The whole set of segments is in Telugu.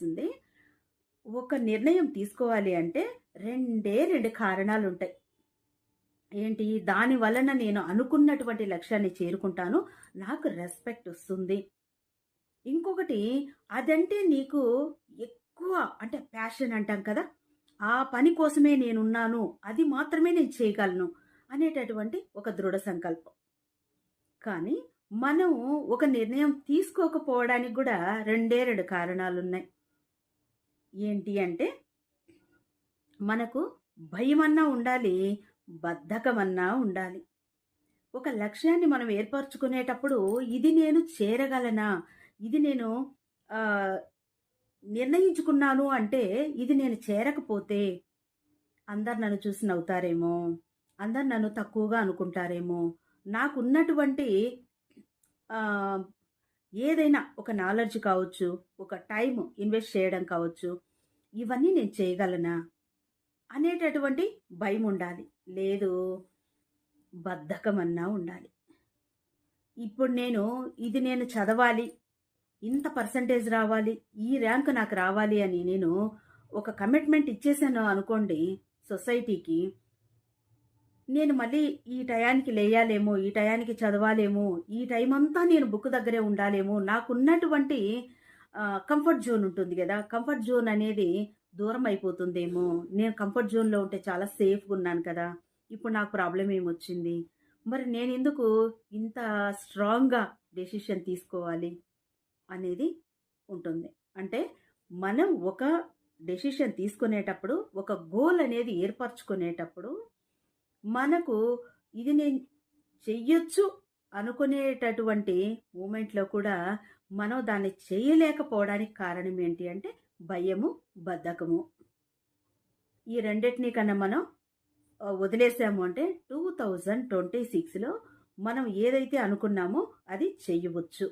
ఉంది. ఒక నిర్ణయం తీసుకోవాలి అంటే రెండే 2 కారణాలుంటాయి. ఏంటి? దాని వలన నేను అనుకున్నటువంటి లక్ష్యాన్ని చేరుకుంటాను. నాకు రెస్పెక్ట్ ఒస్తుంది. ఇంకొకటి అదంటే నీకు ఎక్కువ అంటే ప్యాషన్ అంటాం కదా! ఆ పని కోసమే నేనున్నాను. అది మాత్రమే నేను చేయగలను అనేటటువంటి ఒక దృఢ సంకల్పం. కానీ మనం ఒక నిర్ణయం తీసుకోకపోవడానికి గూడా రెండే 2 కారణాలున్నాయి. ఏంటి అంటే మనకు భయమన్నా ఉండాలి, బద్ధకమన్నా ఉండాలి. ఒక లక్ష్యాన్ని మనం ఏర్పరచుకునేటప్పుడు ఇది నేను చేరగలనా? ఇది నేను ఆహ్, నిర్ణయించుకున్నాను అంటే ఇది నేను చేరకపోతే అందరు నన్ను చూసి నవ్వుతారేమో! అందరు నన్ను తక్కువగా అనుకుంటారేమో! నాకున్నటువంటి ఆహ్, ఏదైనా ఒక నాలెడ్జ్ కావచ్చు, ఒక టైమ్ ఇన్వెస్ట్ చేయడం కావచ్చు, ఇవన్నీ నేను చేయగలనా? అనేటటువంటి భయముండాలి. లేదు బద్ధకమన్నా ఉండాలి. ఇప్పుడు నేను చదవాలి, ఇంత పర్సెంటేజ్ రావాలి, ఈ ర్యాంక్ నాకు రావాలి అని నేను ఒక కమిట్మెంట్ ఇచ్చేసాను అనుకోండి సొసైటీకి. నేను మళ్ళీ ఈ టయానికి లేయాలేమో, ఈ టయానికి చదవాలేమో, ఈ టైమంతా నేను బుక్ దగ్గరే ఉండాలేమో, నాకున్నటువంటి కంఫర్ట్ జోన్ ఉంటుంది గదా! కంఫర్ట్ జోన్ అనేది దూరం అయిపోతుందేమో, నేను కంఫర్ట్ జోన్‌లో ఉంటే చాలా సేఫ్‌గున్నాను కదా! ఇప్పుడు నాకు ప్రాబ్లమ్ ఏమొచ్చింది? మరి నేనెందుకు ఇంత స్ట్రాంగ్‌గా డెసిషన్ తీసుకోవాలి అనేది ఉంటుంది. అంటే మనం ఒక డెసిషన్ తీసుకునేటప్పుడు, ఒక గోల్ అనేది ఏర్పరచుకునేటప్పుడు మనకు ఇది నేను చెయ్యొచ్చు అనుకునేటటువంటి మూమెంట్‌లో కూడా మనం దాన్ని చేయలేకపోవడానికి కారణం ఏంటి అంటే భయము, బద్ధకము. ఈ రెండిటిని కన్నా మనం వదిలేసాము అంటే 2026లో మనం ఏదైతే అనుకున్నామో అది చెయ్యవచ్చు.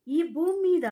ఈ భూమి మీద